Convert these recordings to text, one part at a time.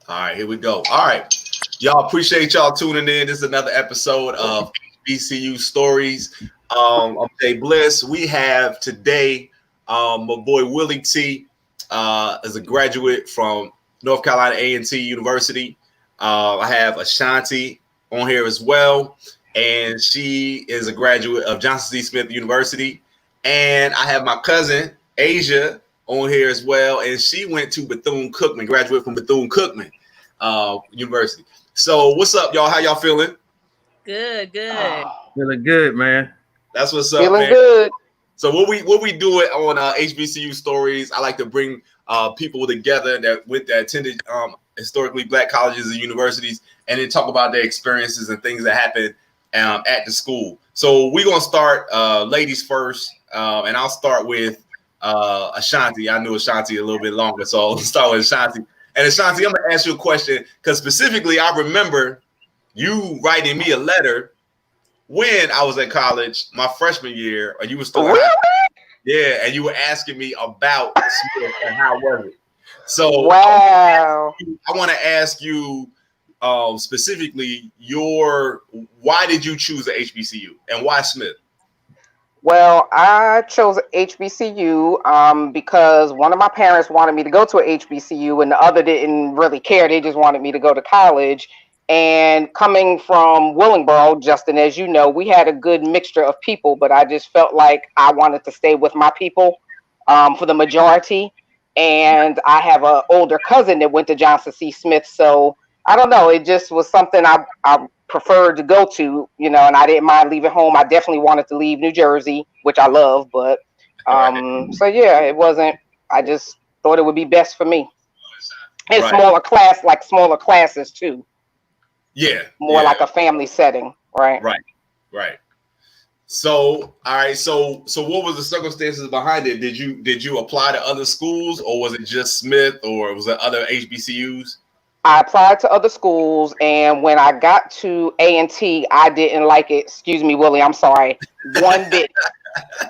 All right, here we go. All right. Y'all appreciate y'all tuning in. This is another episode of HBCU Stories. I'm Jay Bliss. We have today my boy Willie T is a graduate from North Carolina A&T University. I have Ashanti on here as well, and she is a graduate of Johnson C. Smith University. And I have my cousin Asia on here as well, and she went to Bethune-Cookman, graduate from Bethune-Cookman University. So what's up, y'all? How y'all feeling? Good. Feeling good, man. That's what's up, Feeling man. good. So what we do it on HBCU Stories. I like to bring people together that attended historically Black colleges and universities, and then talk about their experiences and things that happened at the school. So we're gonna start ladies first, and I'll start with Ashanti. I knew Ashanti a little bit longer, so I'll start with Ashanti. And Ashanti, I'm gonna ask you a question because specifically, I remember you writing me a letter when I was at college, my freshman year, or you were still yeah, and you were asking me about Smith and how was it. So Wow. I want to ask you specifically why did you choose the HBCU and why Smith? Well, I chose HBCU because one of my parents wanted me to go to a HBCU and the other didn't really care. They just wanted me to go to college. And coming from Willingboro, Justin, as you know, we had a good mixture of people, but I just felt like I wanted to stay with my people for the majority. And I have an older cousin that went to Johnson C. Smith. So I don't know. It just was something I preferred to go to, and I didn't mind leaving home. I definitely wanted to leave New Jersey, which I love. But so, yeah, it wasn't. I just thought it would be best for me. And smaller classes, too. Yeah. More like a family setting. Right. So, all right. So what was the circumstances behind it? Did you apply to other schools, or was it just Smith, or was it other HBCUs? I applied to other schools, and when I got to A&T, I didn't like it. Excuse me, Willie. I'm sorry. One bit.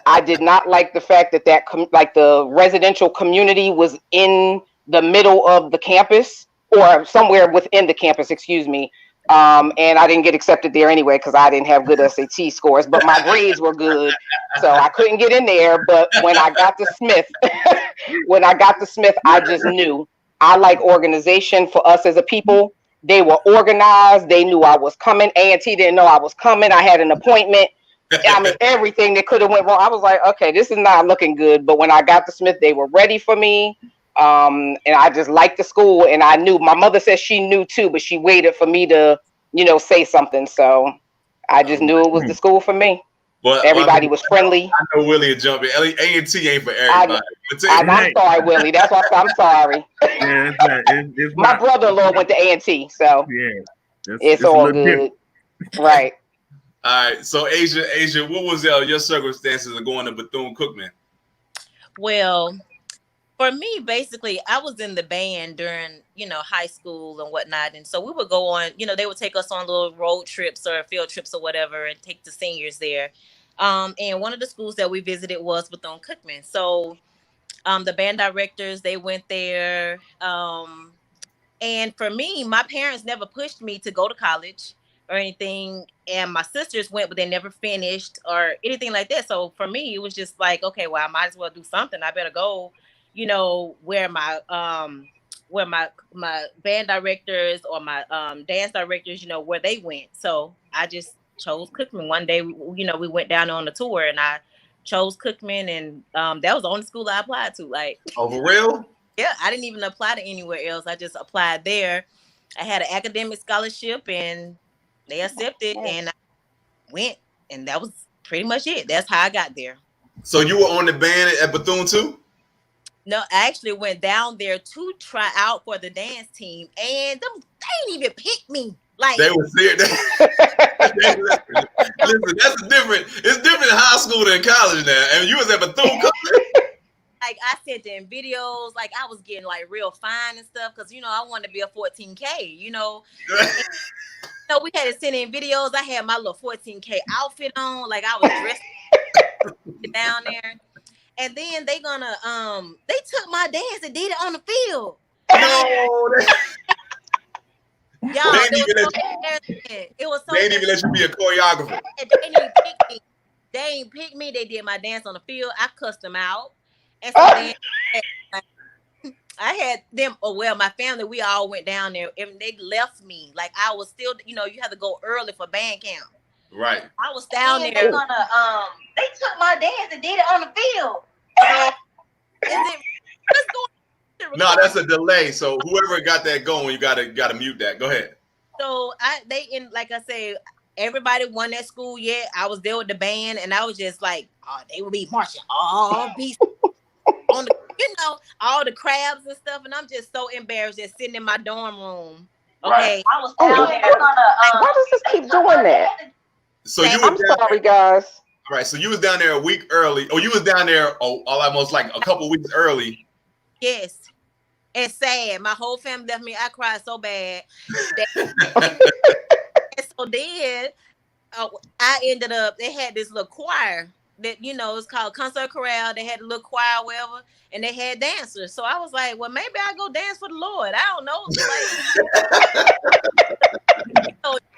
I did not like the fact that the residential community was in the middle of the campus or somewhere within the campus. Excuse me. And I didn't get accepted there anyway because I didn't have good SAT scores, but my grades were good, so I couldn't get in there. But when I got to Smith, I just knew I like organization for us as a people. They were organized. They knew I was coming. A&T didn't know I was coming. I had an appointment. I mean, everything that could have went wrong. I was like, okay, this is not looking good. But when I got to Smith, they were ready for me. And I just liked the school, and I knew. My mother said she knew too, but she waited for me to, say something. So I just knew it was the school for me. But everybody was friendly. I know Willie is jumping. A&T ain't for everybody. I'm sorry, Willie. That's why I'm sorry. Yeah, it's my brother-in-law went to A&T, so yeah, it's all good. Right. All right. So Asia, what was your circumstances of going to Bethune-Cookman? Well, for me, basically, I was in the band during, high school and whatnot. And so we would go on, they would take us on little road trips or field trips or whatever and take the seniors there. And one of the schools that we visited was Bethune-Cookman. So the band directors, they went there. And for me, my parents never pushed me to go to college or anything. And my sisters went, but they never finished or anything like that. So for me, it was just like, okay, well, I might as well do something. I better go, where my band directors or my dance directors, where they went. So I just chose Cookman. One day, we went down on a tour and I chose Cookman, and that was the only school I applied to. Like, oh, for real? Yeah, I didn't even apply to anywhere else. I just applied there. I had an academic scholarship and they accepted, and I went, and that was pretty much it. That's how I got there. So you were on the band at Bethune too? No, I actually went down there to try out for the dance team, and they didn't even pick me. Like, they were serious. Listen, it's different in high school than college now. And you was at Bethune. Like, I sent them videos, like I was getting like real fine and stuff, because I wanted to be a 14K, So we had to send in videos. I had my little 14K outfit on, like I was dressed down there. And then they took my dance and did it on the field. No. Y'all, They ain't it was even so let you, embarrassing. It was so they ain't even let you be a choreographer. they didn't even pick me. They ain't pick me. They did my dance on the field. I cussed them out. And so then I had them, oh well, my family, we all went down there and they left me. Like I was still, you know, you have to go early for band camp. Right. I was down there. They took my dance and did it on the field. Is it let's go? No, that's a delay. So whoever got that going, you gotta mute that. Go ahead. So like I said, everybody won that school yet. I was there with the band and I was just like, oh, they would be marching all beats on the, all the crabs and stuff. And I'm just so embarrassed just sitting in my dorm room. Okay. Right. I was down there. Why does this keep doing that? So you I'm sorry, guys. All right. So you was down there a week early. Oh, you was down there almost like a couple weeks early. Yes. And sad. My whole family left me. I cried so bad. And so then I ended up, they had this little choir that, it's called Concert Chorale. They had a little choir, whatever, and they had dancers. So I was like, well, maybe I'll go dance for the Lord. I don't know.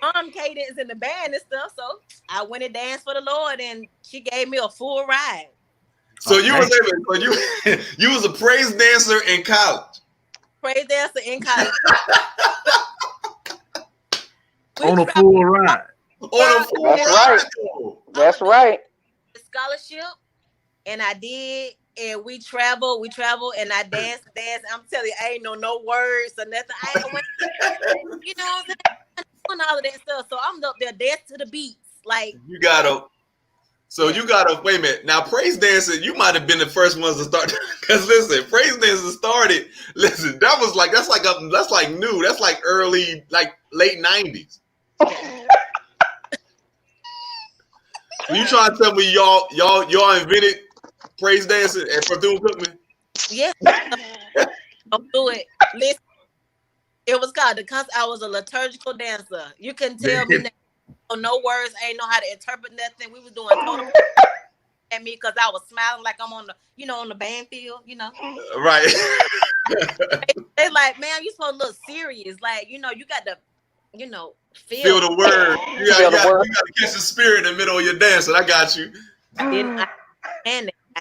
Mom cadence in the band and stuff. So I went and danced for the Lord and she gave me a full ride. So you was a praise dancer in college. Praise dancer in college. On a full ride. That's right. Scholarship, and I did, and we traveled, and I danced. I'm telling you, I ain't know no words or nothing. I ain't went, what I'm saying? Doing all of that stuff. So I'm up there dancing to the beats. Like you gotta wait a minute. Now praise dancing, you might have been the first ones to start. Because listen, praise dancing started. Listen, that's like new. That's like early, like late 90s. You trying to tell me y'all invented praise dancing at Bethune-Cookman? Yeah, don't do it. Listen, it was called I was a liturgical dancer. You can tell me no words. I ain't know how to interpret nothing. We was doing total at me because I was smiling like I'm on the on the band field. Right. They like, man, you supposed to look serious. Like you got to. Feel the word. You gotta catch the spirit in the middle of your dance, and I got you. Then I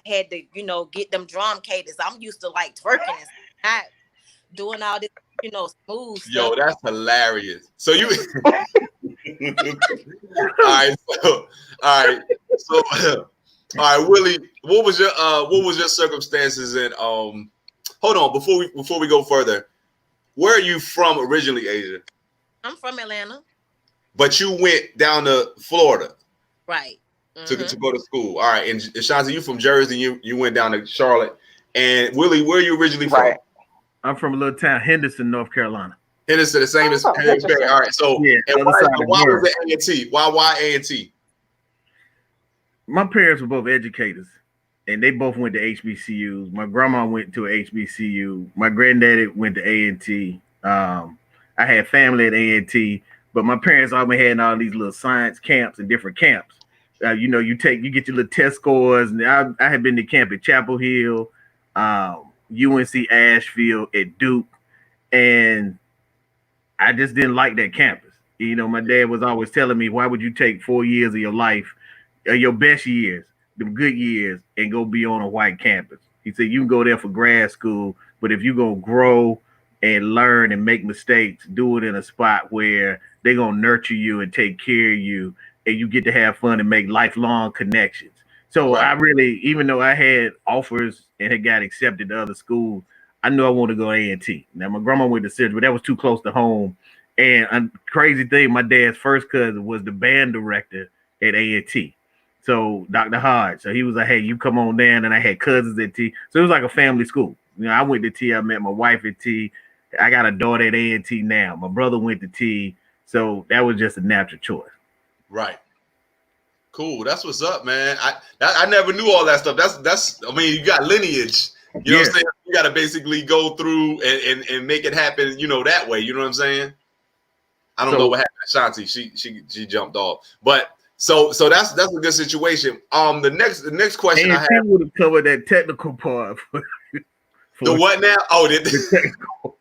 had to, get them drum cadence. I'm used to like twerking and not doing all this, smooth stuff. Yo, that's hilarious. So you all right, Willie, what was your circumstances and hold on, before we go further, where are you from originally, Asia? I'm from Atlanta. But you went down to Florida. Right. To go to school. All right. And Shanti, you from Jersey, you went down to Charlotte. And Willie, where are you originally from? I'm from a little town, Henderson, North Carolina. Henderson, the same as Harrisburg. All right. So yeah, and why was it A&T? Why A&T? My parents were both educators. And they both went to HBCUs. My grandma went to a HBCU. My granddaddy went to A&T. I had family at A&T, but my parents always had all these little science camps and different camps. You get your little test scores. And I had been to camp at Chapel Hill, UNC Asheville, at Duke, and I just didn't like that campus. My dad was always telling me, why would you take 4 years of your life, your best years, the good years, and go be on a white campus? He said, you can go there for grad school, but if you're going to grow and learn and make mistakes, do it in a spot where they're going to nurture you and take care of you, and you get to have fun and make lifelong connections. So right. I really, even though I had offers and had got accepted to other schools, I knew I wanted to go to A&T. Now, my grandma went to Citrus, but that was too close to home. And a crazy thing, my dad's first cousin was the band director at A&T. So Dr. Hodge. So he was like, hey, you come on down. And I had cousins at T. So it was like a family school. I went to T. I met my wife at T. I got a daughter at A&T now. My brother went to T. So that was just a natural choice. Right. Cool. That's what's up, man. I never knew all that stuff. That's I mean, you got lineage. You know what I'm saying? You got to basically go through and make it happen, that way. You know what I'm saying? I don't know what happened to Shanti. She jumped off. But so that's a good situation. The next question I have would have covered that technical part. The what now? Oh, the technical.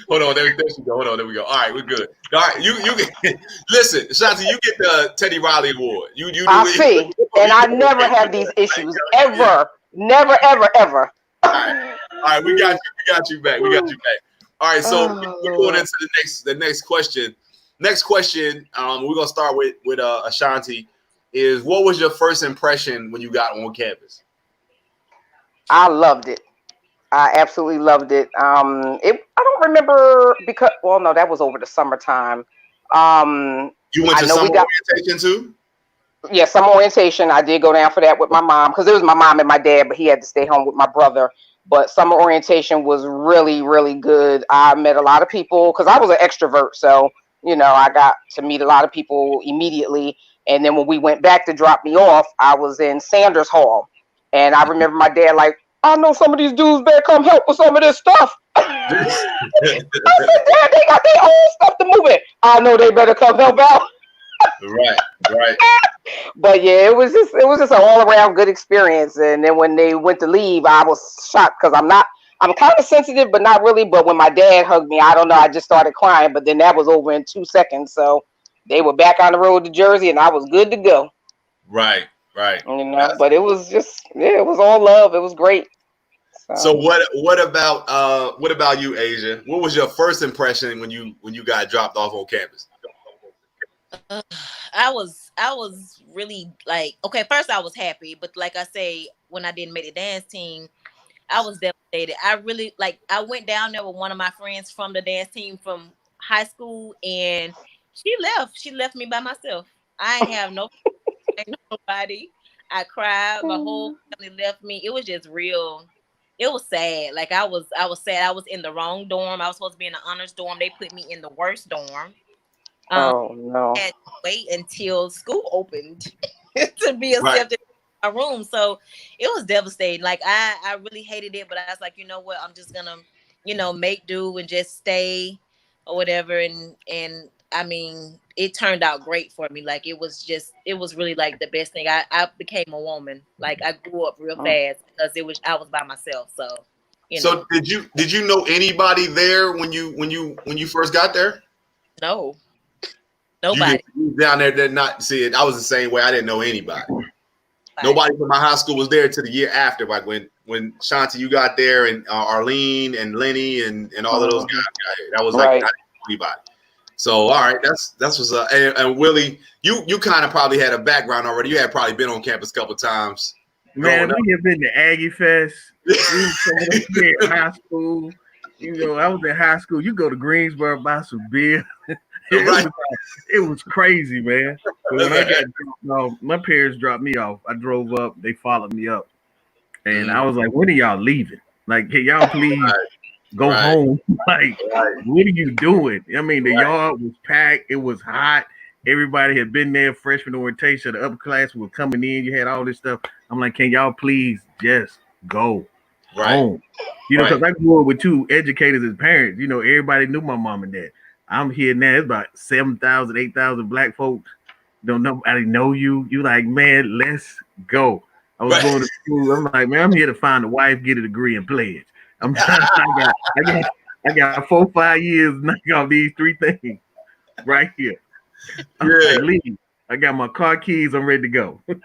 Hold on, there we go. Hold on, there we go. All right, we're good. All right, you listen, Shanti, you get the Teddy Riley Award. You do I see, and I never have these issues ever, never, ever, ever. All right, we got you back. All right, so we're going into the next question. Next question, we're gonna start with Ashanti. Is what was your first impression when you got on campus? I loved it. I absolutely loved it. I don't remember because no, that was over the summertime. You went I to know summer we got orientation too? yeah, summer orientation. I did go down for that with my mom because it was my mom and my dad, but he had to stay home with my brother. But summer orientation was really, really good. I met a lot of people because I was an extrovert, so I got to meet a lot of people immediately. And then when we went back to drop me off, I was in Sanders Hall, and I remember my dad like, I know some of these dudes better come help with some of this stuff. I said, Dad, they got their own stuff to move it. I know they better come help out. Right. But yeah, it was just an all around good experience. And then when they went to leave, I was shocked because I'm kind of sensitive, but not really. But when my dad hugged me, I don't know, I just started crying. But then that was over in 2 seconds. So they were back on the road to Jersey, and I was good to go. Right. But it was just it was all love. It was great. So what about you, Asia? What was your first impression when you got dropped off on campus? I was really like, okay, first I was happy, but like I say, when I didn't make the dance team, I was devastated. I really I went down there with one of my friends from the dance team from high school, and she left me by myself. I ain't have nobody. I cried. My whole family left me. It was just real. It was sad. I was sad. I was in the wrong dorm. I was supposed to be in the honors dorm. They put me in the worst dorm. Oh no! I had to wait until school opened to be accepted in my room. So it was devastating. I really hated it, but I was like, you know what? I'm just gonna, make do and just stay or whatever. And I mean, it turned out great for me. It was really the best thing. I became a woman. I grew up real fast because I was by myself. So So did you know anybody there when you first got there? No. Nobody. You down there did not see it. I was the same way. I didn't know anybody. Nobody from my high school was there till the year after. When Shanti, you got there, and Arlene and Lenny and all of those guys got here. That was I didn't know anybody. So all right, that's what's up. And Willie, you kind of probably had a background already. You had probably been on campus a couple times. Man, we have been to Aggie Fest. We was in high school. I was in high school. You go to Greensboro, buy some beer. It was crazy, man. When my parents dropped me off. I drove up. They followed me up, and I was like, "When are y'all leaving? Can y'all please go home? What are you doing?" I mean, the yard was packed. It was hot. Everybody had been there. Freshman orientation. The upper class was coming in. You had all this stuff. I'm like, "Can y'all please just go home?" Because I grew up with two educators as parents. Everybody knew my mom and dad. I'm here now. It's about 7,000, 8,000 black folks. Don't nobody know you. You like, man, let's go. I was going to school. I'm like, man, I'm here to find a wife, get a degree, and pledge. I'm trying. I got 4-5 years knock off these 3 things right here. I'm like, leave. I got my car keys. I'm ready to go. And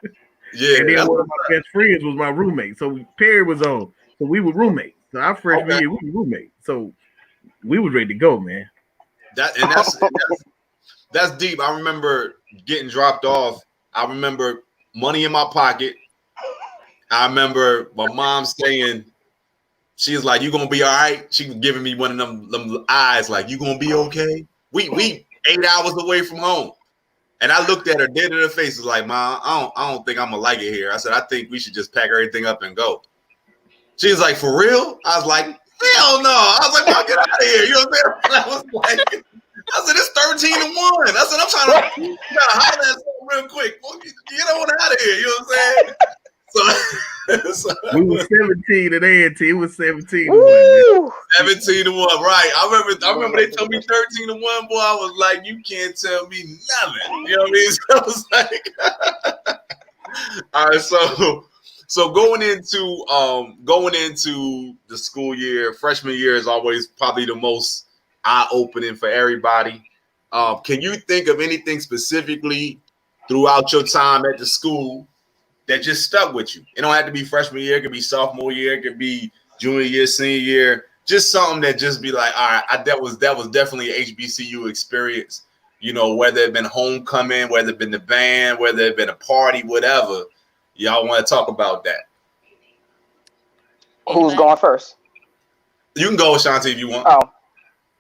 then one of my best friends was my roommate. So Perry was on. So we were roommates. So our freshman year, we were roommates. So we was ready to go, man. That's deep. I remember getting dropped off. I remember money in my pocket. I remember my mom saying, she was like, "You gonna be all right?" She was giving me one of them eyes, like, "You gonna be okay?" We 8 hours away from home, and I looked at her dead in her face, was like, "Mom, I don't think I'm gonna like it here." I said, "I think we should just pack everything up and go." She was like, "For real?" I was like, "Hell no!" I was like, "Mom, get out of here!" You know what I'm saying? I was like, I said, "It's 13-1." I said, I'm trying to holler at something real quick. Get on out of here. You know what I'm saying? So we were 17 at A&T. It was 17-1. 17-1, right? I remember they told me 13-1. Boy, I was like, you can't tell me nothing. You know what I mean? So I was like, all right. So going into the school year, freshman year is always probably the most eye opening for everybody. Can you think of anything specifically throughout your time at the school that just stuck with you? It don't have to be freshman year; it could be sophomore year, it could be junior year, senior year. Just something that just be like, all right, that was definitely an HBCU experience. You know, whether it been homecoming, whether it been the band, whether it been a party, whatever. Y'all want to talk about that? Who's Anybody? going first? You can go, Shanti, if you want. Oh,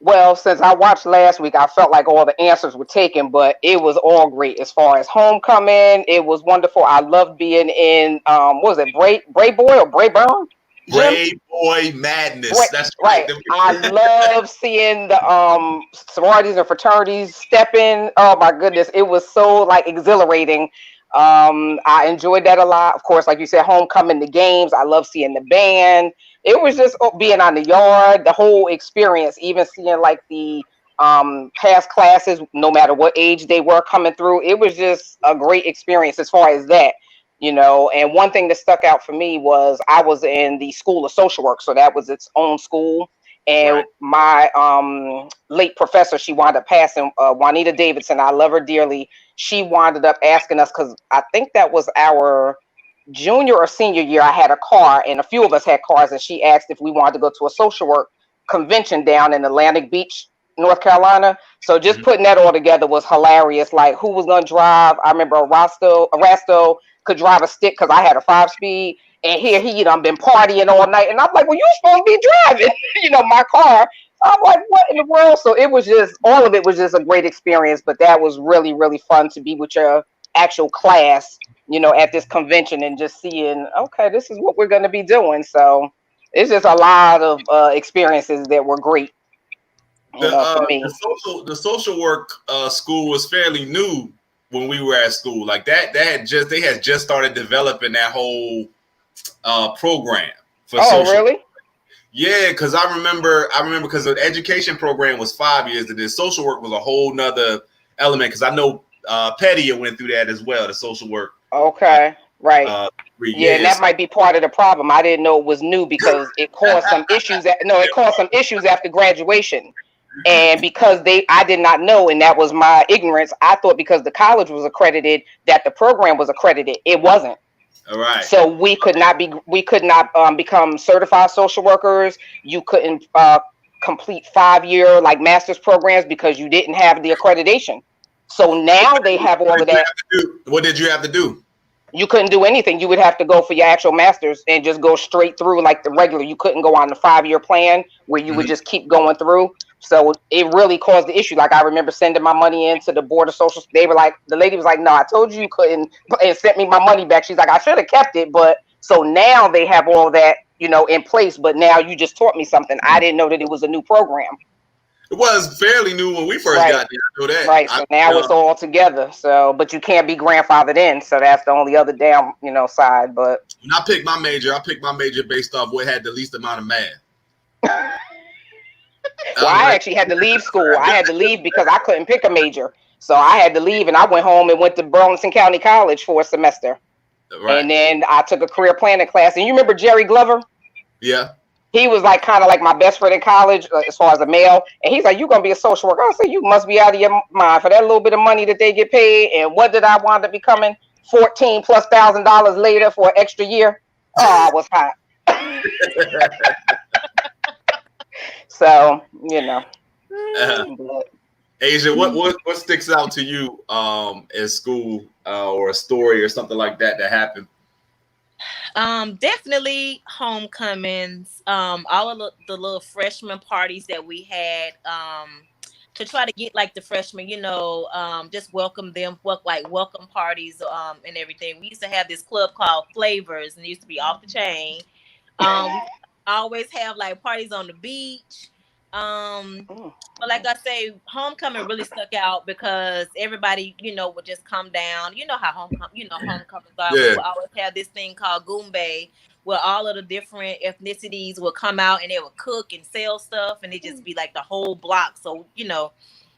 well, since I watched last week, I felt like all the answers were taken, but it was all great as far as homecoming. It was wonderful. I loved being in what was it, Bray Boy or Bray Burn? Gym? Brave Boy Madness. Right, That's right. right. I love seeing the sororities and fraternities step in. Oh my goodness, it was so like exhilarating. I enjoyed that a lot. Of course, like you said, homecoming, the games. I love seeing the band. It was just being on the yard, the whole experience. Even seeing like the past classes, no matter what age they were coming through. It was just a great experience as far as that. And one thing that stuck out for me was I was in the School of Social Work, so that was its own school. And Right. my late professor, she wound up passing, Juanita Davidson. I love her dearly. She wound up asking us, because I think that was our junior or senior year. I had a car, and a few of us had cars, and she asked if we wanted to go to a social work convention down in Atlantic Beach, North Carolina. So just Mhm. putting that all together was hilarious. Like, who was gonna drive? I remember Arasto could drive a stick because I had a 5 speed, and here he, been partying all night, and I'm like, well, you supposed to be driving, my car. I'm like, what in the world? So it was just, all of it was just a great experience. But that was really, really fun to be with your actual class, at this convention, and just seeing, okay, this is what we're going to be doing. So it's just a lot of experiences that were great, for me. The social work school was fairly new when we were at school. Like they had just started developing that whole program for Oh, social. really? Yeah, because I remember because the education program was 5 years, and then social work was a whole nother element. Because I know Petty went through that as well, the social work. Okay, right. Uh, Yeah, and that 3 years. might be part of the problem. I didn't know it was new because it caused some issues. No, it caused some issues after graduation, and because I did not know, and that was my ignorance. I thought because the college was accredited that the program was accredited. It wasn't. All right. So we could not become certified social workers. You couldn't complete 5 year like master's programs because you didn't have the accreditation. So now they have all of that. What did you have to do? You couldn't do anything. You would have to go for your actual master's and just go straight through like the regular. You couldn't go on the 5 year plan where you would just keep going through. So it really caused the issue. Like, I remember sending my money into the board of social. They were like, the lady was like, no, I told you couldn't, and sent me my money back. She's like, I should have kept it. But so now they have all that, in place. But now you just taught me something. I didn't know that it was a new program. It was fairly new when we first Right. got there. I know that. Right. So now it's all together. So, but you can't be grandfathered in. So that's the only other down, side. But when I picked my major based off what had the least amount of math. well, I actually had to leave school. I had to leave because I couldn't pick a major. So I had to leave, and I went home and went to Burlington County College for a semester. Right. And then I took a career planning class. And you remember Jerry Glover? Yeah. He was like kind of like my best friend in college as far as a male. And he's like, you're going to be a social worker. I said, you must be out of your mind for that little bit of money that they get paid. And what did I wind up becoming? $14,000+ later for an extra year. Oh, I was hot. So, Asia, what sticks out to you in school or a story or something like that happened? Definitely homecomings. All of the little freshman parties that we had. To try to get like the freshmen, just welcome them, welcome parties, and everything. We used to have this club called Flavors, and it used to be off the chain. We always have like parties on the beach. But like I say, homecoming really stuck out because everybody, would just come down. You know how homecomings are. Yeah. We would always have this thing called Goombay, where all of the different ethnicities would come out and they would cook and sell stuff, and it just be like the whole block. So,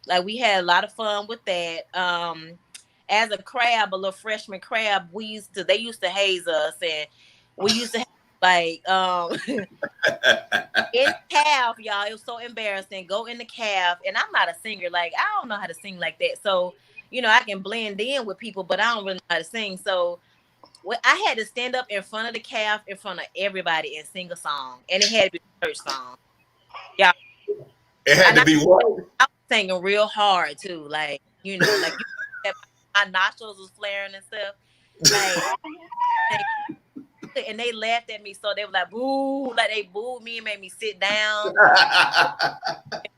like we had a lot of fun with that. As a little freshman crab, they used to haze us, and We used to have like in calf, y'all. It was so embarrassing. Go in the calf, and I'm not a singer. Like I don't know how to sing like that. So I can blend in with people, but I don't really know how to sing. So I had to stand up in front of the calf, in front of everybody, and sing a song, and it had to be a church song. Yeah, It had and to be what? I was singing real hard too. Like like my nostrils was flaring and stuff. Like, and they laughed at me, so they were like, "Boo!" Like they booed me and made me sit down.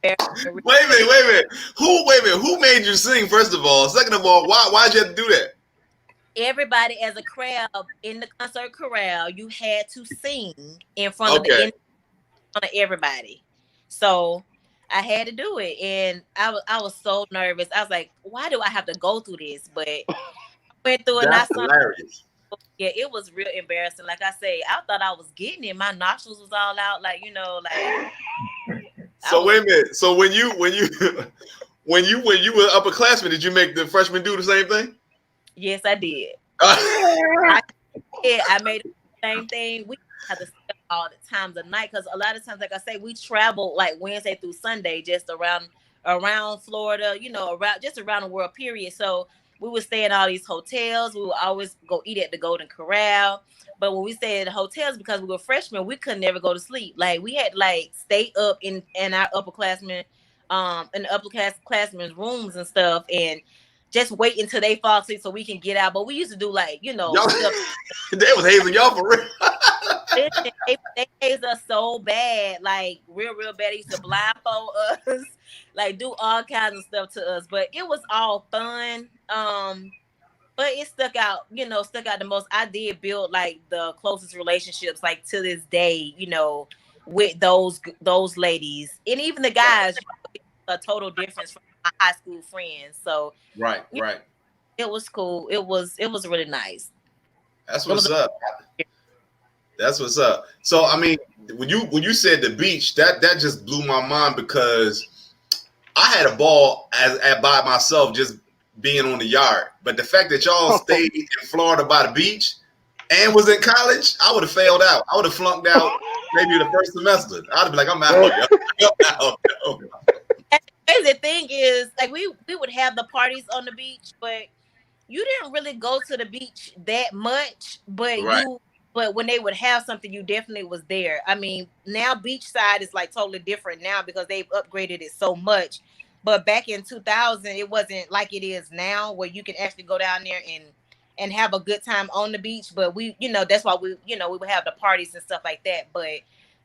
Wait a minute. Who made you sing? First of all, second of all, why'd you have to do that? Everybody, as a crowd in the concert corral, you had to sing in front of everybody. So I had to do it, and I was so nervous. I was like, "Why do I have to go through this?" But I went through it. That's hilarious. Yeah, it was real embarrassing. Like I say, I thought I was getting it. My nostrils was all out. Like So wait a minute. So when you when you were upperclassmen, did you make the freshmen do the same thing? Yes, I did. I made the same thing. We had to stay all the times of night because a lot of times, like I say, we travel like Wednesday through Sunday, just around Florida, around the world period. So we would stay in all these hotels. We would always go eat at the Golden Corral. But when we stayed at the hotels, because we were freshmen, we could never go to sleep. Like we had to stay up in our upperclassmen, in the upperclassmen's rooms and stuff, and just wait until they fall asleep so we can get out. But we used to do stuff. They was hazing y'all for real. They hazed us so bad, like real bad. They used to blindfold us, like do all kinds of stuff to us. But it was all fun. But it stuck out the most. I did build like the closest relationships, like to this day, with those ladies and even the guys. A total difference from my high school friends. So right. It was cool. It was really nice. That's what's up. That's what's up. So I mean, when you said the beach, that just blew my mind because I had a ball by myself just being on the yard. But the fact that y'all stayed in Florida by the beach and was in college, I would have failed out. I would have flunked out maybe the first semester. I'd have been like, I'm out. The thing is, like we would have the parties on the beach, but you didn't really go to the beach that much. But but when they would have something, you definitely was there. I mean, now beachside is like totally different now because they've upgraded it so much. But back in 2000, it wasn't like it is now, where you can actually go down there and have a good time on the beach. But we, that's why we would have the parties and stuff like that. But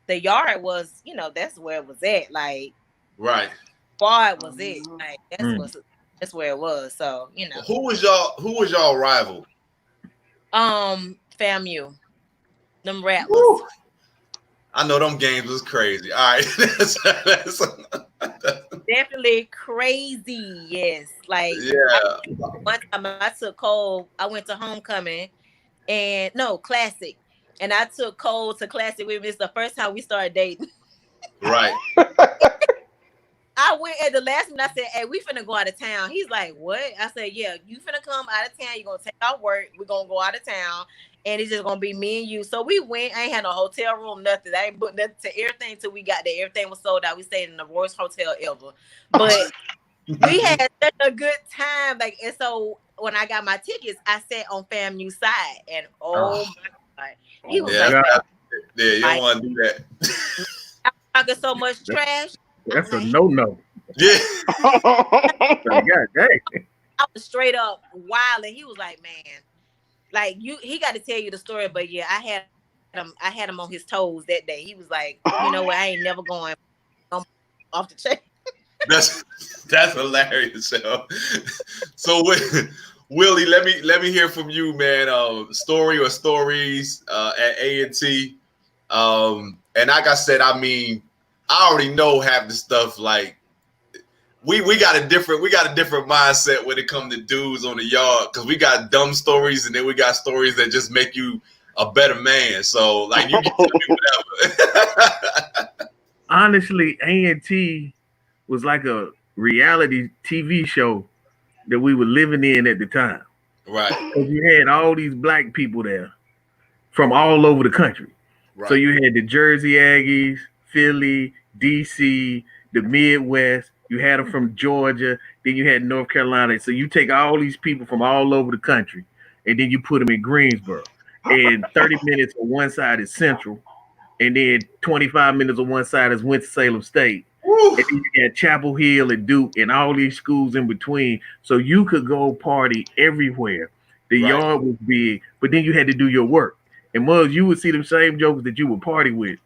the yard was, that's where it was at. Like, right. Quad was it. Like that's where it was. So, Who was y'all rival? FAMU. Them Rattlers. I know them games was crazy. All right. that's definitely crazy. Yes. Like one time I took Cole, I went to homecoming classic. And I took Cole to classic with me. It's the first time we started dating. Right. I went at the last minute. I said, "Hey, we finna go out of town." He's like, "What?" I said, "Yeah, you finna come out of town. You're gonna take out work. We're gonna go out of town, and it's just gonna be me and you." So we went. I ain't had no hotel room, nothing. I ain't booked nothing to everything till we got there. Everything was sold out. We stayed in the worst hotel ever, but we had such a good time. Like, and so when I got my tickets, I sat on FAMU side, and my God, he was like, "Yeah, you don't want to do that." I'm talking so much trash. That's a no. Yeah. God dang. I was straight up wild, and he was like, "Man, like he got to tell you the story." But yeah, I had him on his toes that day. He was like, "You know what? I ain't never going off the chain." That's hilarious. So Willie, let me hear from you, man. Story or stories at A&T. And like I said, I mean, I already know half the stuff. Like we got a different mindset when it comes to dudes on the yard, because we got dumb stories and then we got stories that just make you a better man. So like you can tell me whatever. Honestly, A&T was like a reality TV show that we were living in at the time. Right. Because you had all these black people there. from all over the country. Right. So you had the Jersey Aggies, Philly, DC, the Midwest. You had them from Georgia. Then you had North Carolina. So you take all these people from all over the country, and then you put them in Greensboro. And 30 minutes on one side is Central, and then 25 minutes on one side is Winston-Salem State. Woo. And then you got Chapel Hill and Duke and all these schools in between. So you could go party everywhere. The Right. yard was big, but then you had to do your work. And Muggs, you would see them same jokers that you would party with.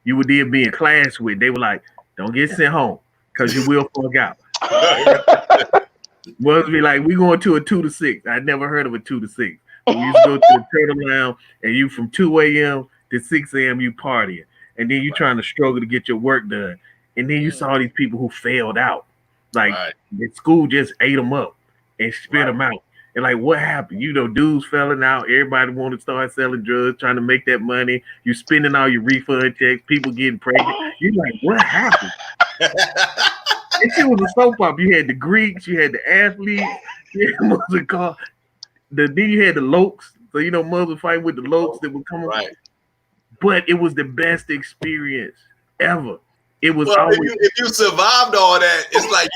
You would then be in class with. They were like, don't get sent home because you will fuck out. Muggs be like, we going to a 2 to 6. I never heard of a 2 to 6. We used to go to the Turtle Lounge and you from 2 a.m. to 6 a.m. you partying. And then you trying to struggle to get your work done. And then you saw these people who failed out. Like the school just ate them up and spit them out. And like, what happened? You know, dudes felling out. Everybody want to start selling drugs, trying to make that money. You spending all your refund checks. People getting pregnant. You like, what happened? This shit was a soap opera. You had the Greeks. You had the athletes. You had then you had the Lokes. So you know, mothers would fight with the Lokes that would come. Right. But it was the best experience ever. It was well, always if you survived all that, it's like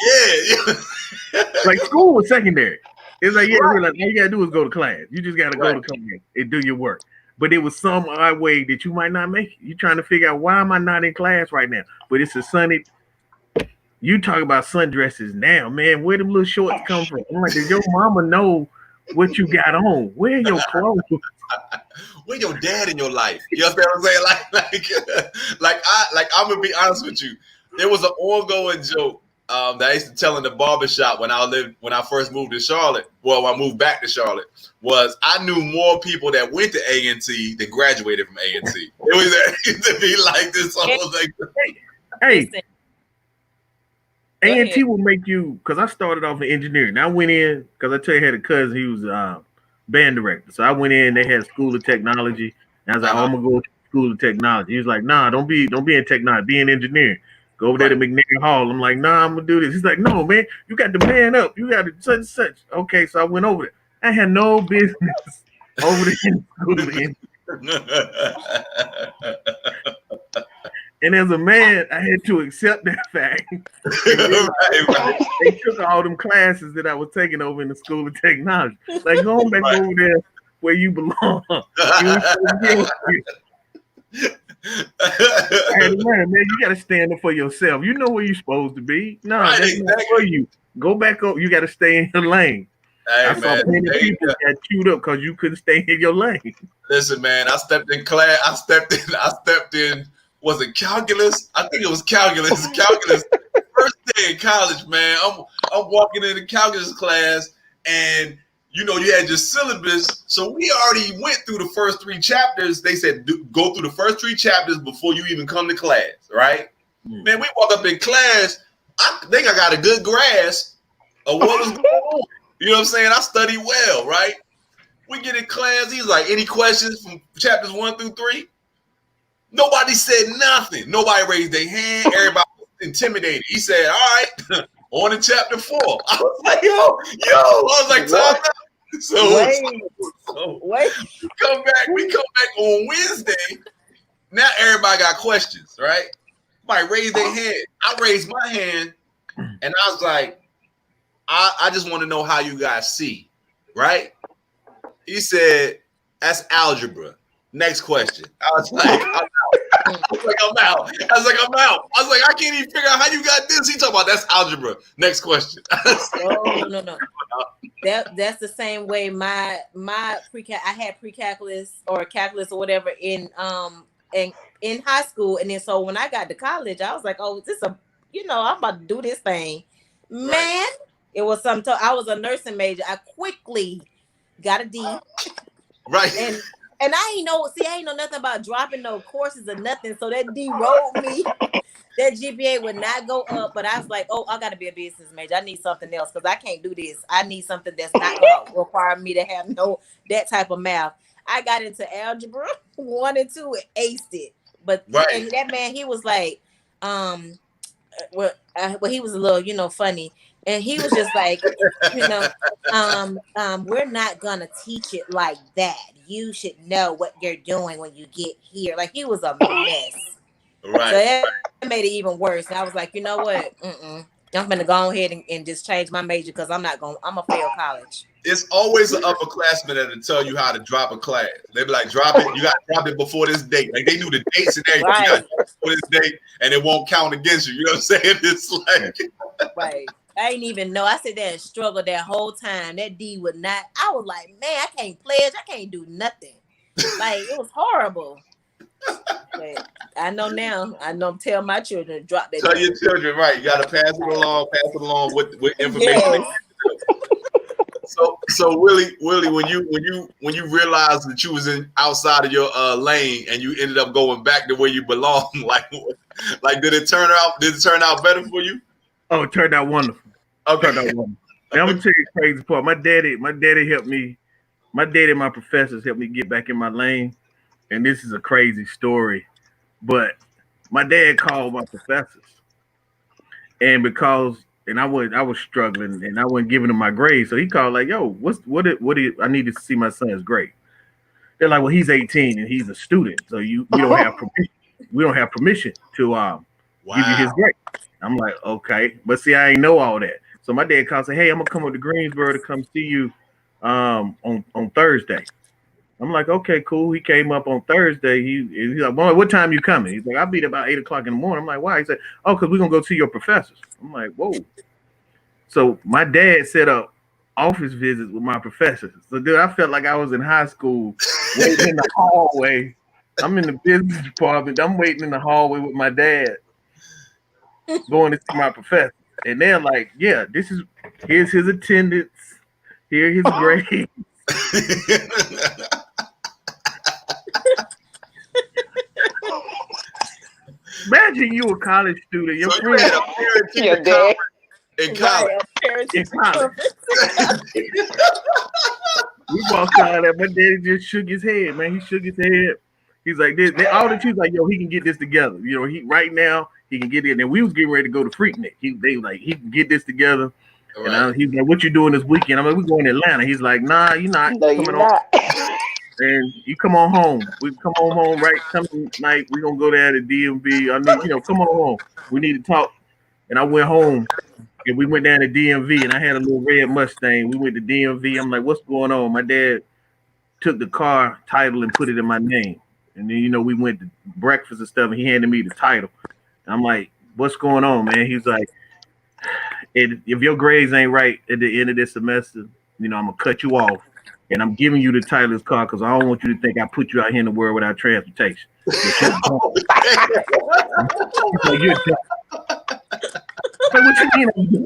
like school was secondary. It's like we're like, all you gotta do is go to class. You just gotta go to class and do your work. But it was some odd way that you might not make it. You're trying to figure out why am I not in class right now? But it's a sunny. You talk about sundresses now, man. Where them little shorts come from? I'm like, does your mama know what you got on? Where your clothes? Where your dad in your life? You understand what I'm saying? Like I'm gonna be honest with you. There was an ongoing joke that I used to tell in the barbershop when I first moved to Charlotte. Well, when I moved back to Charlotte, was I knew more people that went to A&T than graduated from A&T. It was to be like this. Almost like, hey, A&T will make you, because I started off in engineering. I went in because I tell you, I had a cousin. He was band director. So I went in. They had School of Technology. And I was like, oh, I'm gonna go to School of Technology. He was like, nah, don't be in technology. Be in engineering. Go over there to McNair Hall. I'm like, nah, I'm gonna do this. He's like, no, man, you got to man up. You got to such and such. Okay, so I went over there. I had no business over there in school. And as a man, I had to accept that fact. They took all them classes that I was taking over in the School of Technology. Like, going back over there where you belong. Hey, man, you got to stand up for yourself. You know where you're supposed to be. No, that's not for you. Go back up. You got to stay in your lane. Hey, I saw many people got chewed up because you couldn't stay in your lane. Listen, man, I stepped in class. I stepped in. Was it calculus? I think it was calculus. First day in college, man. I'm walking into calculus class, and you know you had your syllabus. So we already went through the first 3 chapters. They said go through the first 3 chapters before you even come to class, right? Man, we walk up in class. I think I got a good grasp of what was going on. You know what I'm saying? I studied well, right? We get in class. He's like, any questions from chapters 1 through 3? Nobody said nothing. Nobody raised their hand. Everybody was intimidated. He said, all right, on to chapter 4. I was like, yo. I was like, time out. So wait. We come back on Wednesday. Now everybody got questions, right? Somebody raised their hand. I raised my hand, and I was like, I just want to know how you guys see, right? He said, that's algebra. Next question. I was like, I'm out. I was like, I can't even figure out how you got this. He talking about that's algebra. Next question. No. That's the same way my I had pre-calculus or calculus or whatever in high school, and then so when I got to college, I was like, oh, I'm about to do this thing, man. Right. It was something. I was a nursing major. I quickly got a D. Right. And I ain't know nothing about dropping no courses or nothing. So that D rolled me. That GPA would not go up. But I was like, oh, I got to be a business major. I need something else because I can't do this. I need something that's not going to require me to have that type of math. I got into algebra 1 and 2 and aced it. But and that man, he was like, he was a little, funny. And he was just like, you know, we're not gonna teach it like that. You should know what you're doing when you get here. Like he was a mess. So Right. that made it even worse. And I was like, you know what? I'm gonna go ahead and just change my major because I'm gonna fail college. It's always an upperclassman that'll tell you how to drop a class. They be like, drop it. You got to drop it before this date. Like they knew the dates and everything. You got to drop it before this date, and it won't count against you. You know what I'm saying? It's like, right. I didn't even know. I sat there and struggled that whole time. That D would not. I was like, man, I can't pledge. I can't do nothing. Like it was horrible. But I know now. I know. Tell my children to drop that. Tell your children, right? You got to pass it along with information. Yes. So Willie, when you realized that you was outside of your lane and you ended up going back to where you belong, like did it turn out better for you? Oh, it turned out wonderful. Okay. Turned out wonderful. And I'm gonna tell you the crazy part. My daddy helped me. My daddy and my professors helped me get back in my lane. And this is a crazy story, but my dad called my professors, and I was struggling and I wasn't giving him my grades, so he called like, "Yo, what I need to see my son's grade." They're like, "Well, he's 18 and he's a student, so we don't have permission. We don't have permission to give you his grade." I'm like, "Okay," but see, I ain't know all that. So my dad called and said, "Hey, I'm gonna come up to Greensboro to come see you on Thursday." I'm like, okay, cool. He came up on Thursday. He's like, boy, what time you coming? He's like, I'll be there about 8 o'clock in the morning. I'm like, why? He said, oh, because we're going to go see your professors. I'm like, whoa. So my dad set up office visits with my professors. So, dude, I felt like I was in high school waiting in the hallway. I'm in the business department. I'm waiting in the hallway with my dad going to see my professor. And they're like, yeah, here's his attendance. Here his grades. Imagine you a college student. Your friend your dad in college. In college. We walked out there. My daddy just shook his head, man. He shook his head. He's like, all the teachers like, yo, he can get this together. You know, he right now he can get it. And we was getting ready to go to Freaknik. They like he can get this together. Right. And he's like, what you doing this weekend? I'm like, we're going to Atlanta. He's like, nah, you're not. No, you're not. And you come on home. We come on home right coming night. We're gonna go there to DMV. I mean, come on home. We need to talk. And I went home and we went down to DMV and I had a little red Mustang. We went to DMV. I'm like, what's going on? My dad took the car title and put it in my name. And then, we went to breakfast and stuff and he handed me the title. And I'm like, what's going on, man? He's like, if your grades ain't right at the end of this semester, I'm gonna cut you off. And I'm giving you the title of this car because I don't want you to think I put you out here in the world without transportation. Like, you're done. Like, what you mean?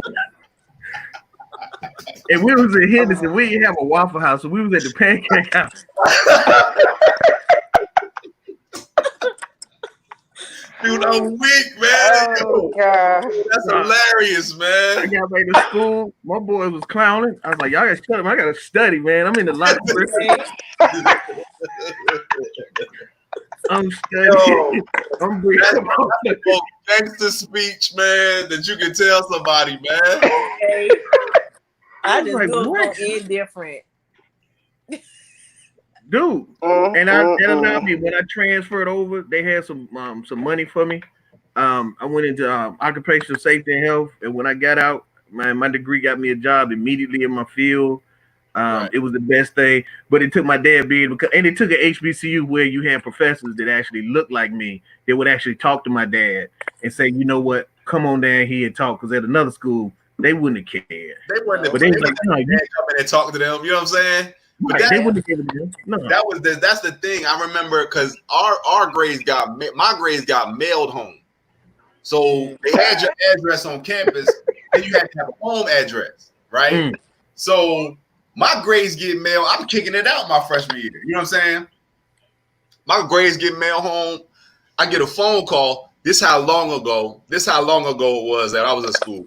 And we was in Henderson. We didn't have a Waffle House, so we was at the Pancake House. Dude, I'm weak, man. Oh, God. That's hilarious, man. I got back to school. My boy was clowning. I was like, y'all got to shut up. I got to study, man. I'm in the library. I'm studying. I'm breathing. Gangster speech, man, that you can tell somebody, man. Okay. I just like, look indifferent. Dude, and that allowed me when I transferred over. They had some money for me. I went into occupational safety and health, and when I got out, my degree got me a job immediately in my field. Right. It was the best thing, but it took my dad being and it took an HBCU where you had professors that actually looked like me. They would actually talk to my dad and say, you know what, come on down here and talk. Because at another school, they wouldn't have cared. They wouldn't. But they was like, no, you come in and talk to them. You know what I'm saying? But right, they wouldn't give it to them. No. That's the thing. I remember because my grades got mailed home. So they had your address on campus, and you had to have a home address, right? So my grades get mailed. I'm kicking it out my freshman year. You know what I'm saying? My grades get mailed home. I get a phone call. This how long ago it was that I was in school.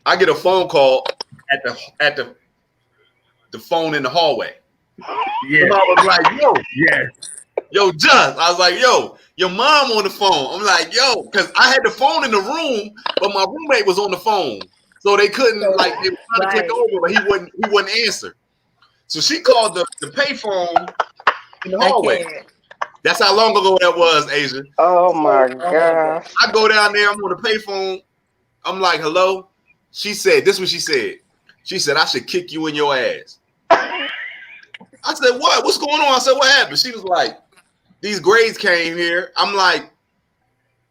I get a phone call at the phone in the hallway. Yeah. And I was like, yo, yeah. Yo, Just. I was like, yo, your mom on the phone. I'm like, yo, because I had the phone in the room, but my roommate was on the phone. So they couldn't like they were trying to click over, but he wouldn't answer. So she called the payphone in the hallway. That's how long ago that was, Asia. Oh my gosh. I go down there, I'm on the payphone. I'm like, hello. She said, this is what she said. She said, I should kick you in your ass. I said, what? What's going on? I said, what happened? She was like, these grades came here. I'm like,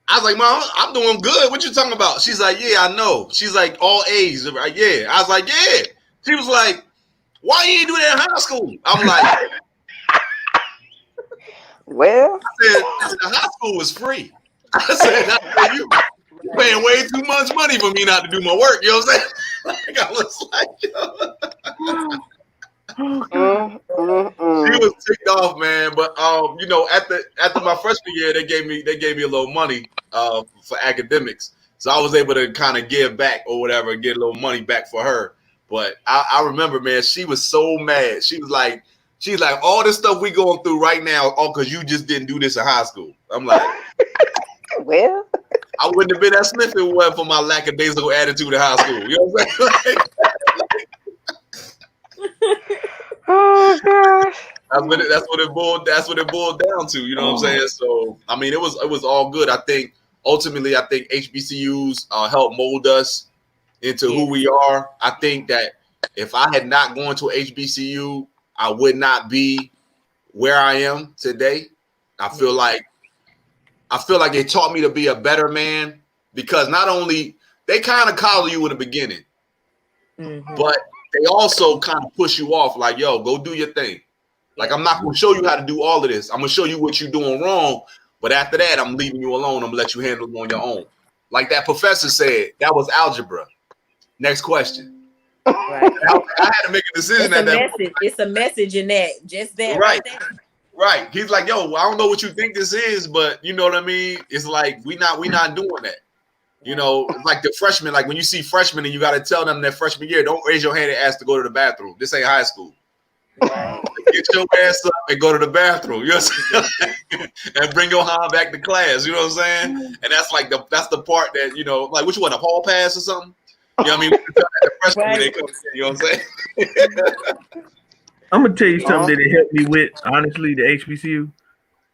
I was like, Mom, I'm doing good. What you talking about? She's like, yeah, I know. She's like, all A's. Right? Yeah. I was like, yeah. She was like, why you ain't do that in high school? I'm like, well, I said, the high school was free. I said, you paying way too much money for me not to do my work. You know what I'm saying? Like, I was like, she was ticked off, man. But you know, after my freshman year, they gave me a little money for academics, so I was able to kind of give back or whatever, get a little money back for her. But I remember, man, she was so mad. She's like, all this stuff we going through right now, all because you just didn't do this in high school. I'm like, well, I wouldn't have been at Smith if it wasn't for my lackadaisical attitude in high school. You know what I'm saying? oh gosh. That's what it boiled down to. You know what I'm saying? So I mean, it was all good. I think ultimately, HBCUs help mold us into who we are. I think that if I had not gone to HBCU, I would not be where I am today. I feel like it taught me to be a better man, because not only they kind of coddle you in the beginning, but they also kind of push you off like, yo, go do your thing. Like, I'm not going to show you how to do all of this. I'm going to show you what you're doing wrong. But after that, I'm leaving you alone. I'm going to let you handle it on your own. Like that professor said, that was algebra. Next question. Right. I had to make a decision at that point. It's a message in that. Just that right there. Right. He's like, yo, I don't know what you think this is, but you know what I mean? It's like we not doing that. You know, like the freshmen, like when you see freshmen and you got to tell them that freshman year, don't raise your hand and ask to go to the bathroom. This ain't high school. Right. Get your ass up and go to the bathroom. You know what I'm saying? And bring your hand back to class. You know what I'm saying? And that's like that's the part that, you know, like which one, a hall pass or something? You know what I mean? The freshmen when they come in, you know what I'm saying? I'm gonna tell you something that it helped me with, honestly, the HBCU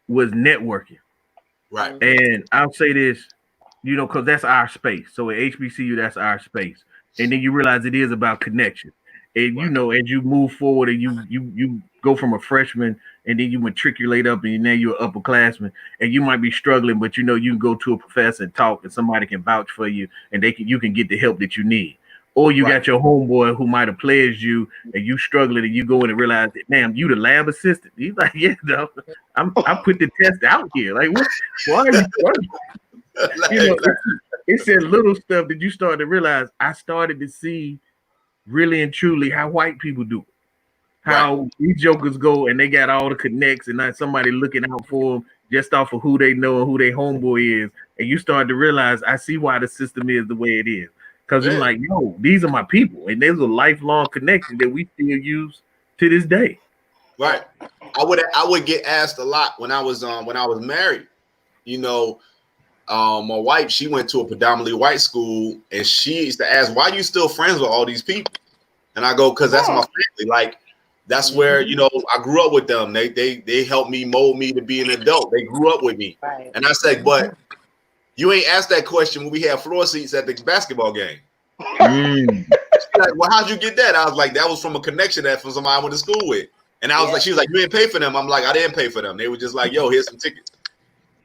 was networking. Right. And I'll say this, you know, because that's our space. So at HBCU, that's our space. And then you realize it is about connection. And you know, as you move forward and you go from a freshman and then you matriculate up and now you're an upperclassman and you might be struggling, but you know, you can go to a professor and talk and somebody can vouch for you and you can get the help that you need. Or you got your homeboy who might have pledged you and you struggling and you go in and realize that, damn, you the lab assistant. He's like, yeah, no, I put the test out here. Like, what? Why are you struggling? You know, it said little stuff that you start to realize. I started to see really and truly how white people do it. How these jokers go and they got all the connects and not somebody looking out for them just off of who they know and who their homeboy is. And you start to realize, I see why the system is the way it is. Because I'm like, yo, these are my people. And there's a lifelong connection that we still use to this day. Right. I would get asked a lot when I was married. You know, my wife, she went to a predominantly white school and she used to ask, why are you still friends with all these people? And I go, because that's my family. Like, that's where, you know, I grew up with them. They helped me mold me to be an adult. They grew up with me. Right. And I said, but you ain't asked that question when we had floor seats at the basketball game. She's like, well, how'd you get that? I was like, that was from a connection that from somebody I went to school with. And I was like, she was like, you didn't pay for them. I'm like, I didn't pay for them. They were just like, yo, here's some tickets.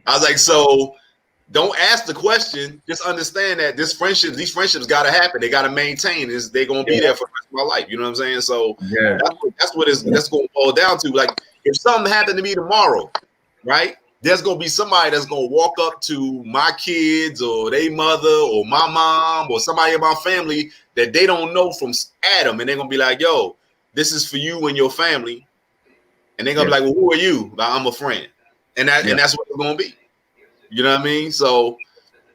I was like, so don't ask the question. Just understand that these friendships got to happen. They got to maintain. They're going to be there for the rest of my life. You know what I'm saying? So that's going to boil down to. Like, if something happened to me tomorrow, right? There's going to be somebody that's going to walk up to my kids or their mother or my mom or somebody in my family that they don't know from Adam. And they're going to be like, yo, this is for you and your family. And they're going to be like, well, who are you? Like, I'm a friend. And that's what it's going to be. You know what I mean? So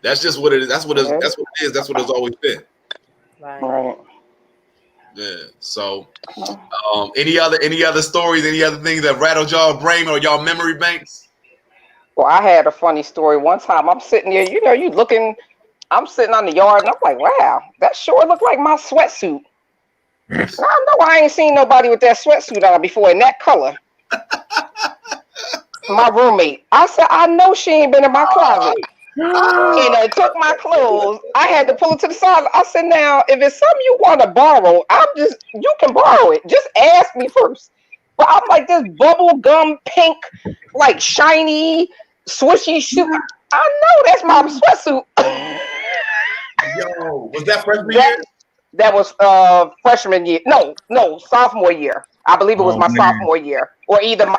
that's just what it is. That's what it is. That's what it's always been. Right. Yeah. So any other stories, any other things that rattled y'all brain or y'all memory banks? Well, I had a funny story. One time I'm sitting there, you know, you looking I'm sitting on the yard and I'm like, wow, that sure looked like my sweatsuit. I know I ain't seen nobody with that sweatsuit on before in that color. My roommate. I said, I know she ain't been in my closet. And I took my clothes. I had to pull it to the side. I said, now, if it's something you want to borrow, you can borrow it. Just ask me first. But I'm like this bubble gum pink, like shiny, swishy shoe. I know that's my sweatsuit. Yo, was that freshman year? That was freshman year. No, sophomore year. I believe it was my sophomore year, or either my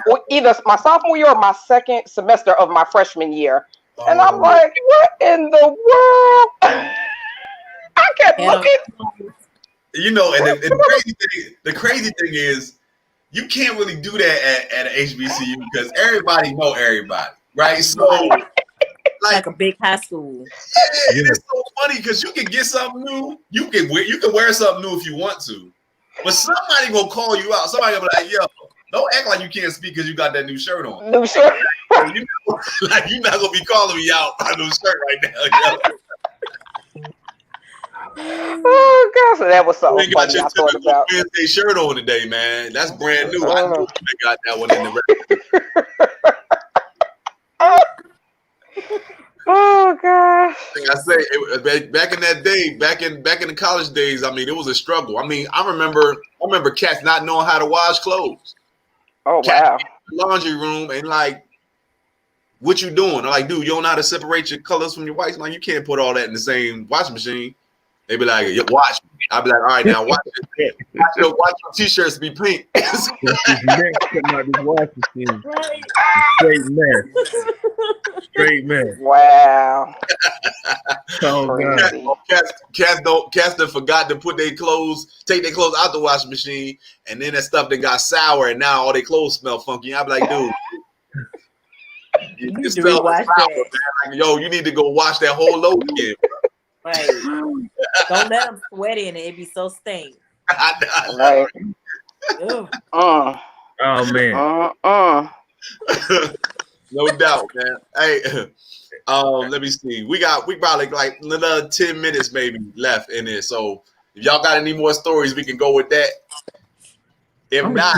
sophomore year or my second semester of my freshman year. And I'm like, what in the world? I kept looking. You know, and the crazy thing is, you can't really do that at an HBCU because everybody know everybody, right? So, like a big high school. Yeah, it's so funny because you can get something new. You can wear something new if you want to, but somebody gonna call you out. Somebody gonna be like, "Yo, don't act like you can't speak because you got that new shirt on." New shirt. Like you're not gonna be calling me out by new shirt right now. Oh gosh, so that was something You got funny your I thought about. Wednesday shirt on today, man. That's brand new. I know they got that one in the. Oh gosh. Like I say, back in that day, back in the college days, I mean, it was a struggle. I mean, I remember cats not knowing how to wash clothes. Oh Cats wow. in the laundry room and like, what you doing? I'm like, dude, you don't know how to separate your colors from your whites. Like, you can't put all that in the same washing machine. They be like, yeah, watch me. I'd be like, all right, now watch your t-shirts be pink. Straight mess. Wow. Oh, Cats done forgot to take their clothes out the washing machine, and then that stuff that got sour, and now all their clothes smell funky. I'd be like, dude, you need to rewash that. Like, yo, you need to go wash that whole load again. Right. Don't let them sweat in it. It'd be so stained. Right. Oh man. No doubt, man. Hey, let me see. We probably like another 10 minutes maybe left in it. So if y'all got any more stories, we can go with that. If not,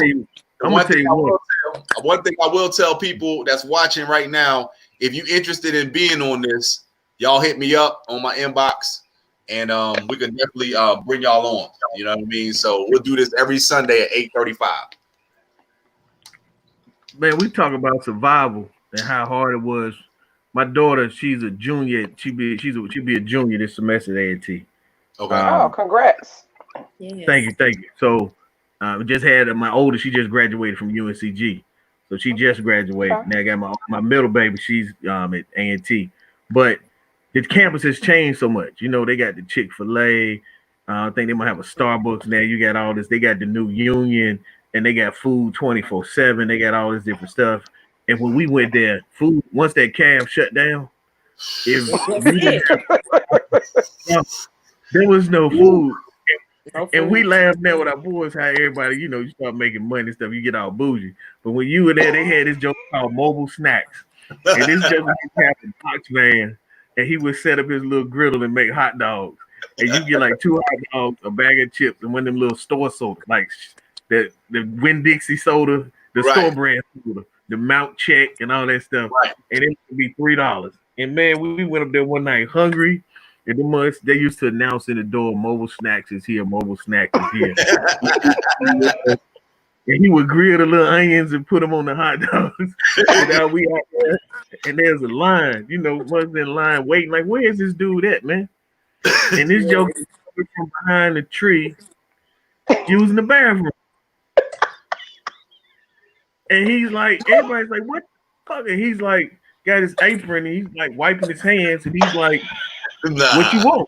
one thing I will tell people that's watching right now, if you're interested in being on this, y'all hit me up on my inbox, and we can definitely bring y'all on. You know what I mean? So we'll do this every Sunday at 8:35. Man, we talk about survival and how hard it was. My daughter, she's a junior. She'll be a junior this semester at A&T. Okay. Congrats. Yes. Thank you. So just had my oldest, she just graduated from UNCG. So she just graduated. Okay. Now I got my middle baby, she's at A&T. But the campus has changed so much. You know, they got the Chick-fil-A. I think they might have a Starbucks now. You got all this. They got the new Union, and they got food 24/7. They got all this different stuff. And when we went there, food, once that camp shut down, there was no food. And we laughed now with our boys how everybody, you know, you start making money and stuff, you get all bougie. But when you were there, they had this joke called mobile snacks. And this just happened, box man, and he would set up his little griddle and make hot dogs. And you get like 2 hot dogs, a bag of chips, and one of them little store sodas, like the Winn-Dixie soda, the store brand soda, the Mount Check, and all that stuff. Right. And it would be $3. And man, we went up there one night hungry. And the months they used to announce in the door, mobile snacks is here, mobile snacks is here. And he would grill the little onions and put them on the hot dogs. And now we out there, and there's a line, you know, was in line waiting, like, where is this dude at, man? And this joke is coming from behind the tree, using the bathroom. And he's like, everybody's like, what the fuck? And he's like, got his apron, and he's like wiping his hands, and he's like, what you want?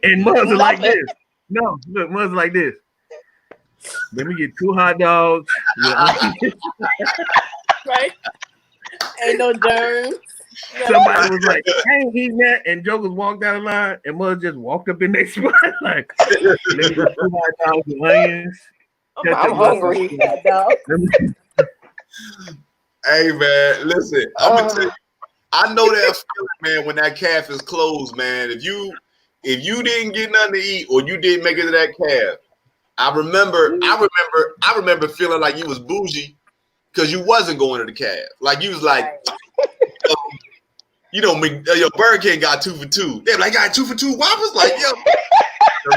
And Muzz is like this. No, look, Muzz is like this. Let me get 2 hot dogs. Right? Ain't no germs. Somebody was like, I ain't eating that. And Jokers walked down the line, and Muzz just walked up in their spot like, let me get 2 hot dogs and onions. I'm hungry. Hey man, listen, I'm I know that feeling, man, when that calf is closed, man. If you didn't get nothing to eat or you didn't make it to that calf, I remember feeling like you was bougie because you wasn't going to the calf. Like you was like, your Burger King got 2 for $2. They're like, got 2 for $2 Whoppers? Like, yo,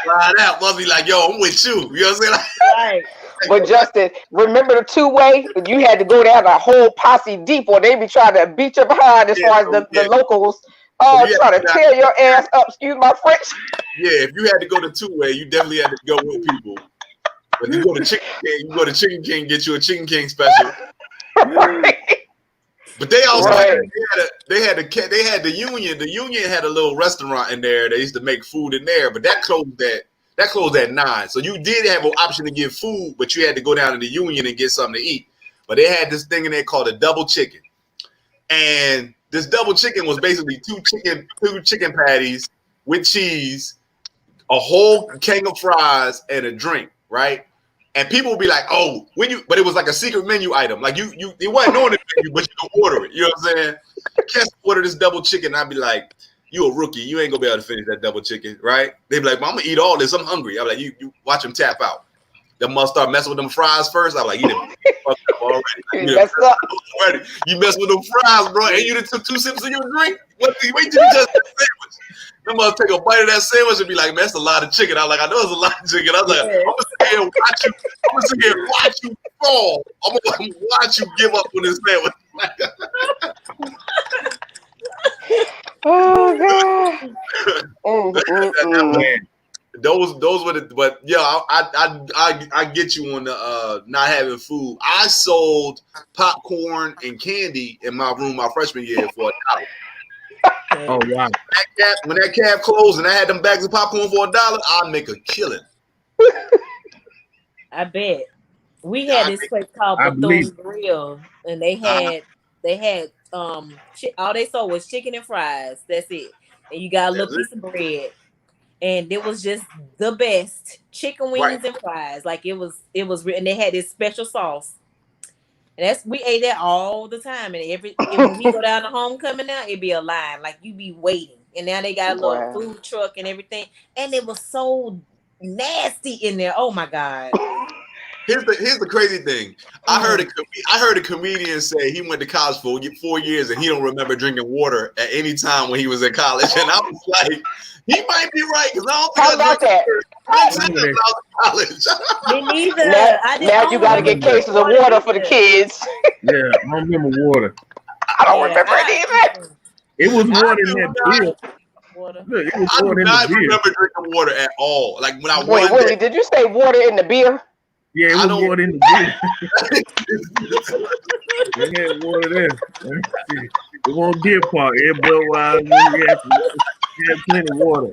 ride out must be like, yo, I'm with you. You know what I'm saying? Like, Right. But Justin, remember the two-way? You had to go down a whole posse deep, or they be trying to beat you behind as far as the locals. Trying to tear your ass up. Excuse my French. Yeah, if you had to go the two-way, you definitely had to go with people. When you go to Chicken King, get you a Chicken King special. Right. But they also they had the Union. The Union had a little restaurant in there. They used to make food in there, but that closed at 9. So you did have an option to get food, but you had to go down to the Union and get something to eat. But they had this thing in there called a double chicken, and this double chicken was basically two chicken patties with cheese, a whole can of fries, and a drink, right? And people would be like, "Oh, but it was like a secret menu item. Like it wasn't on the menu, but you could order it. You know what I'm saying? Can't order this double chicken." I'd be like, "You a rookie? You ain't gonna be able to finish that double chicken, right?" They'd be like, "I'm gonna eat all this. I'm hungry." I'm like, "You watch them tap out. They must start messing with them fries first." I'm like, "You done fucked up already. You messed with them fries, bro, and you done took 2 sips of your drink. Wait till you just sandwich. They must take a bite of that sandwich and be like, man, that's a lot of chicken." I'm like, "I know it's a lot of chicken." I was like, "I'm gonna sit here and watch you fall. I'm gonna watch you give up on this sandwich." Oh God. Those were the, but yeah, I get you on the not having food. I sold popcorn and candy in my room my freshman year for $1. Oh wow! When that cab closed and I had them bags of popcorn for $1, I'd make a killing. I bet. We had this place called Bethune Grill, and they had all they sold was chicken and fries. That's it. And you got a little piece of bread. And it was just the best chicken wings and fries. Like it was, and they had this special sauce. And we ate that all the time. And when we go down to homecoming now, it'd be a line. Like you be waiting. And now they got a little food truck and everything. And it was so nasty in there. Oh my God. Here's the crazy thing. I heard a comedian say he went to college for 4 years and he don't remember drinking water at any time when he was in college. And I was like, he might be right because I don't think I drank college. Me neither. Now you got to get cases of water for the kids. Yeah, I don't remember water. I don't remember it either. It was water in that beer. Look, I do not remember drinking water at all. Like when I wait, Willie, did you say water in the beer? Yeah, it was water in the beer. They had water there. It won't get part. Everybody had plenty of water.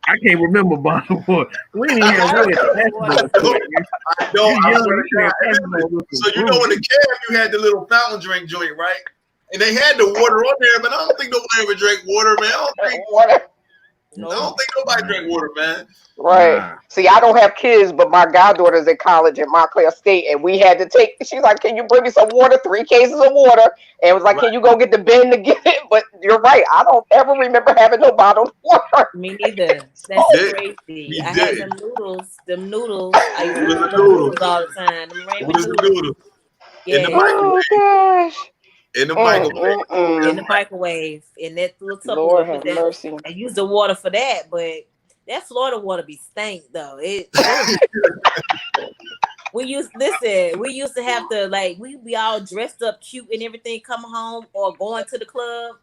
I can't remember bottled water. We didn't have water. So you know in the cab you had the little fountain drink joint, right? And they had the water on there, but I don't think nobody ever drank water, man. I don't think nobody drank water, man. Right. Nah. See, I don't have kids, but my goddaughter's in college at Montclair State, and we had to take. She's like, "Can you bring me some water? 3 cases of water." And it was like, "Can you go get the bin to get it?" But you're right. I don't ever remember having no bottled water. Me neither. That's crazy. I had them noodles. I used to eat noodles all the time. Noodles. Yeah. In the microwave. Oh gosh. In the microwave. In the microwave. In that little Tupperware. Lord have mercy. I use the water for that, but that Florida water be stank though. We used to have to we be all dressed up cute and everything, come home or going to the club,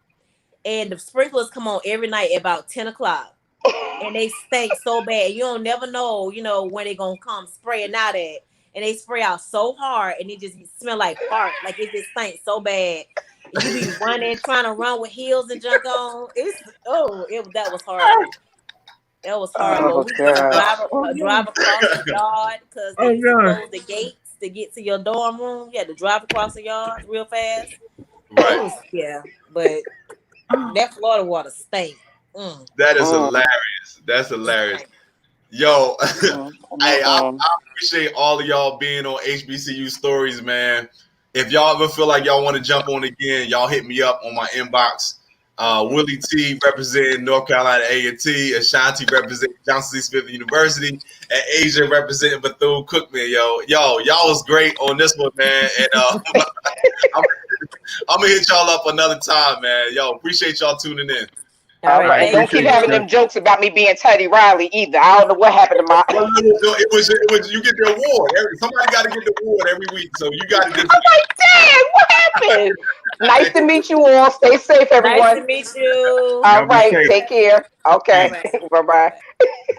and the sprinklers come on every night at about 10 o'clock. And they stink so bad. You don't never know, when they gonna come spraying out at. And they spray out so hard and it just smell like fart. Like it just stinks so bad. And you be running, trying to run with heels and junk on. That was hard. That was horrible. We had to drive across the yard because they closed the gates to get to your dorm room. You had to drive across the yard real fast. Right. But that Florida water stank. That is hilarious. That's hilarious. Yo, I appreciate all of y'all being on HBCU Stories, man. If y'all ever feel like y'all want to jump on again, y'all hit me up on my inbox. Willie T representing North Carolina A&T, Ashanti representing Johnson C. Smith University, and Asia representing Bethune-Cookman. Y'all was great on this one, man. And I'm gonna hit y'all up another time, man. Yo, appreciate y'all tuning in. All right. Thank Don't keep you. having them jokes about me being Teddy Riley either. I don't know what happened to my. Well, it was you get the award. Somebody got to get the award every week, so you got to get. I'm like, dang, what happened? Nice to meet you all. Stay safe, everyone. Nice to meet you. All Y'all be right. safe. Take care. Okay. All right. Bye bye.